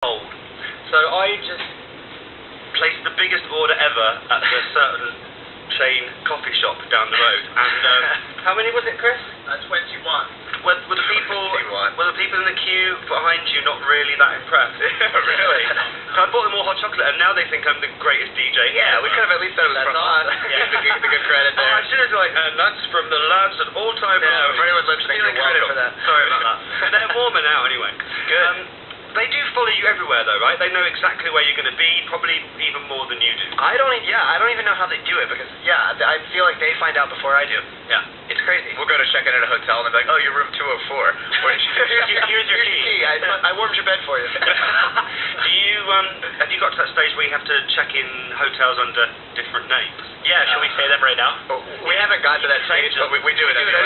old. So I just placed the biggest order ever at the certain chain coffee shop down the road. And how many was it, Chris? 21. Were the people in the queue behind you not really that impressed? Really? So I bought them all hot chocolate, and now they think I'm the greatest DJ. Yeah, we could have at least said it was from us. Yeah, the good credit there. I should have like, and that's from the lads at All Time Low. Yeah, for anyone listening, you're credit welcome. for that. Sorry about that. They're warmer now, anyway. Good. They do follow you everywhere, though, right? They know exactly where you're going to be, probably even more than you do. I don't even know how they do it because, I feel like they find out before I do. Yeah. It's crazy. We'll go to check in at a hotel and they'll be like, oh, you're room 204. Here's your key. I warmed your bed for you. Do you, have you got to that stage where you have to check in hotels under different names? Yeah, should we say them right now? We haven't got to that stage, but we do it anyway.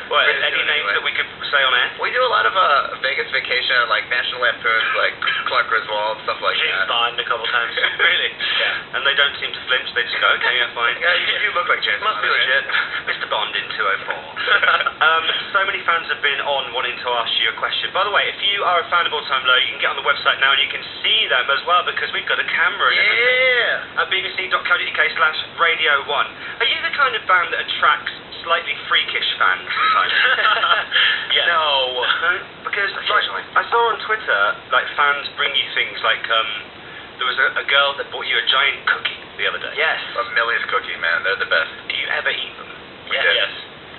What, any names that we could say on air? We do a lot of Vegas Vacation, like National Lampoon's, like Clark Griswold, stuff like James that. Bond a couple times. Really? Yeah. And they don't seem to flinch, they just go, okay, yeah, fine. Yeah, you look like James Must Bond. be legit. Mr. Bond in 204. So many fans have been on wanting to ask you a question. By the way, if you are a fan of All Time Low, you can get on the website now and you can see them as well because we've got a camera and everything. At bbc.co.uk/radio1. Are you the kind of band that attracts slightly freakish fans sometimes? Yes. No. Because I saw on Twitter, like, fans bring you things like, there was a girl that bought you a giant cookie the other day. Yes. A Millie's cookie, man. They're the best. Do you ever eat them? Yes.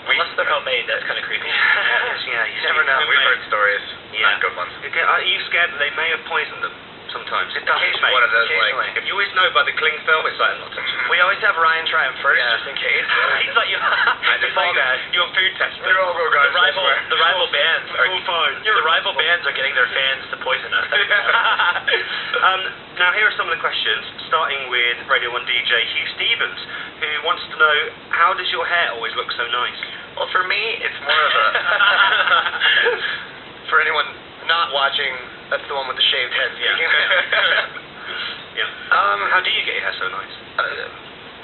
Unless they're homemade, that's kind of creepy. Yeah, You never know. We've heard stories. Yeah. Not good ones. Are you scared that they may have poisoned them? Sometimes. It does, mate. One of those, Occasionally. If you always know by the cling film, it's like not touching. We always have Ryan try them first, just in case. He's like your fall guy. Your food tester. We're all go guys. The rival bands are getting their fans to poison us. Now here are some of the questions, starting with Radio 1 DJ Hugh Stevens, who wants to know, how does your hair always look so nice? Well, for me, it's more of a... For anyone not watching, that's the one with the shaved head. Yeah. How do you get your hair so nice?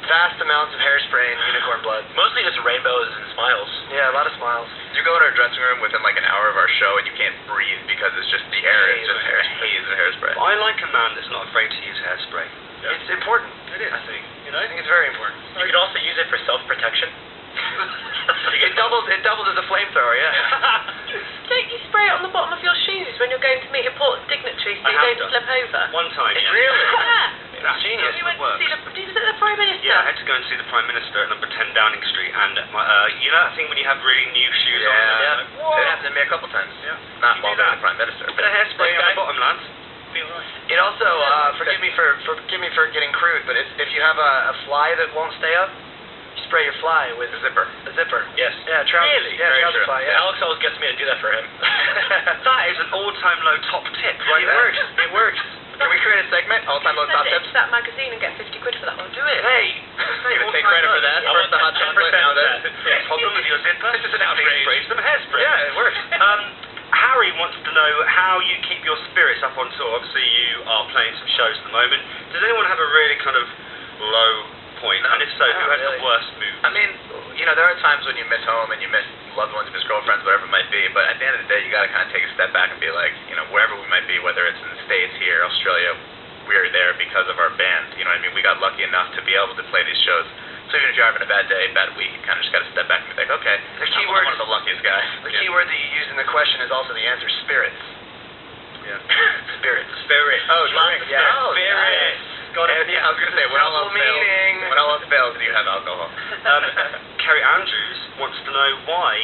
Vast amounts of hairspray and unicorn blood. Mostly just rainbows and smiles. Yeah, a lot of smiles. You go in our dressing room within like an hour of our show and you can't breathe because it's just the air is just haze of hairspray. I like a man that's not afraid to use hairspray. Yeah. It's important. It is. I think. I think it's very important. You could also use it for self-protection. It doubles as a flamethrower, yeah. Don't you spray it on the bottom of your shoes when you're going to meet important dignitaries so you don't slip over? One time, yeah. Really? Yeah. That's genius. You went to see the Prime Minister? Yeah, I had to go and see the Prime Minister at number 10 Downing Street, and you know that thing when you have really new shoes on? Yeah. Like, whoa. It happened to me a couple times. Yeah. Not while being the Prime Minister. Bit of hairspray on the bottom, lads. It also, forgive me for getting crude, but if you have a fly that won't stay up, you spray your fly with a zipper. Yes. Yeah, trouser. Really? Yeah, Very trouser true. fly. Yeah. Alex always gets me to do that for him. That is an all-time low top tip, right? It works. It works. Can we create a segment? All-time low top Send it tips. into that magazine and get 50 quid for that one. Do it. Hey, Even take credit for that. First the hot chocolate, now this. Problem with your zipper? This is an outrage. Spray some hairspray. Yeah, it works. Harry wants to know how you keep your spirits up on tour. Obviously, you are playing some shows at the moment. Does anyone have a really kind of low point? And if so, who has the worst mood? I mean, there are times when you miss home and you miss loved ones, you miss girlfriends, whatever it might be. But at the end of the day, you got to kind of take a step back and be like, wherever we might be, whether it's in the States, here, Australia, we're there because of our band. You know what I mean? We got lucky enough to be able to play these shows. So even if you're having a bad day, bad week, you kind of just got to step back and be like, okay, I'm one of the luckiest guys. The key word that you use in the question is also the answer, spirits. Yeah. Spirits. Oh, drink. Yeah. Oh, spirits. Got it. Yeah, I was going to say, when all else fails, you have alcohol. Kerry Andrews wants to know why,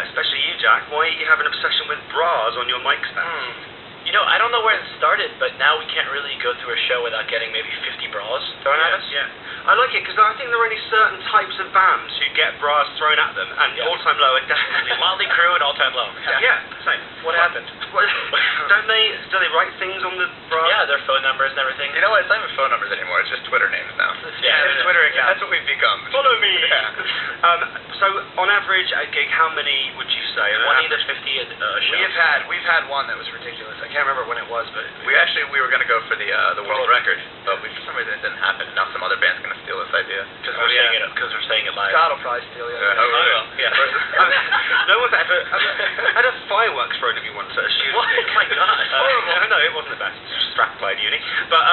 especially you, Jack, why you have an obsession with bras on your mic stand. I don't know where it started, but now we can't really go through a show without getting maybe 50 bras thrown at us. Yeah. I like it because I think there are only certain types of bands who get bras thrown at them, and All Time Low are definitely Motley Crue and All Time Low. Yeah, same. What happened? Do they write things on the bras? Yeah, their phone numbers and everything. You know what? It's not even phone numbers anymore. It's just Twitter names now. Yeah, it's Twitter accounts. That's what we've become. Follow me. Yeah. So on average at a gig, how many would you say? 20 to 50 a show. We've had one that was ridiculous. I can't remember when it was, but we were going to go for the world record, but for some reason it didn't happen. Now some other band's going to steal this idea. Because we're saying it live. God will probably steal it. Yeah. No one's ever had a fireworks thrown at me once at a shoot. What? Oh my God. Horrible. No, it wasn't the best. Strap played uni. But,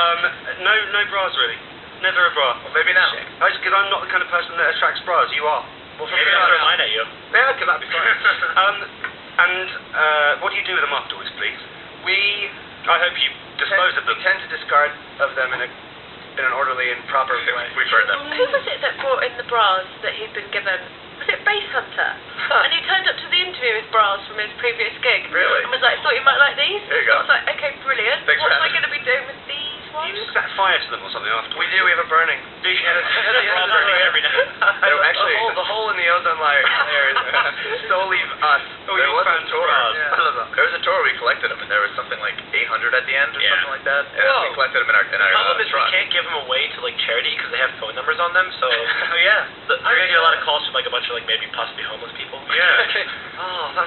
no bras, really. Never a bra. Well, maybe now. Because I'm not the kind of person that attracts bras. You are. Well, maybe I'll throw mine at you. Yeah, okay, that'd be fine. What do you do with them afterwards, please? I hope you dispose of them. We tend to discard of them in an orderly and proper way. We burn them. Who was it that brought in the bras that he'd been given? Was it Base Hunter? And he turned up to the interview with bras from his previous gig. Really? And was like, thought you might like these? There you go. I was like, okay, brilliant. Thanks for What am I having going to be doing with these ones? You just set fire to them or something afterwards. We do. We have a burning. Do you? Every night. No, actually, the hole in the ozone layer is solely us. Oh, there you're was a fans of tour. bras. Yeah. I love that. There was a tour where we collected them, and there was something like 800 at the end or Yeah. something like that. And Whoa. we collected them in our The problem is we truck. can't give them away to like charity because they have phone numbers on them. So Oh, yeah. we're gonna get a lot of calls from like a bunch of like maybe possibly homeless people. Yeah. Oh, that's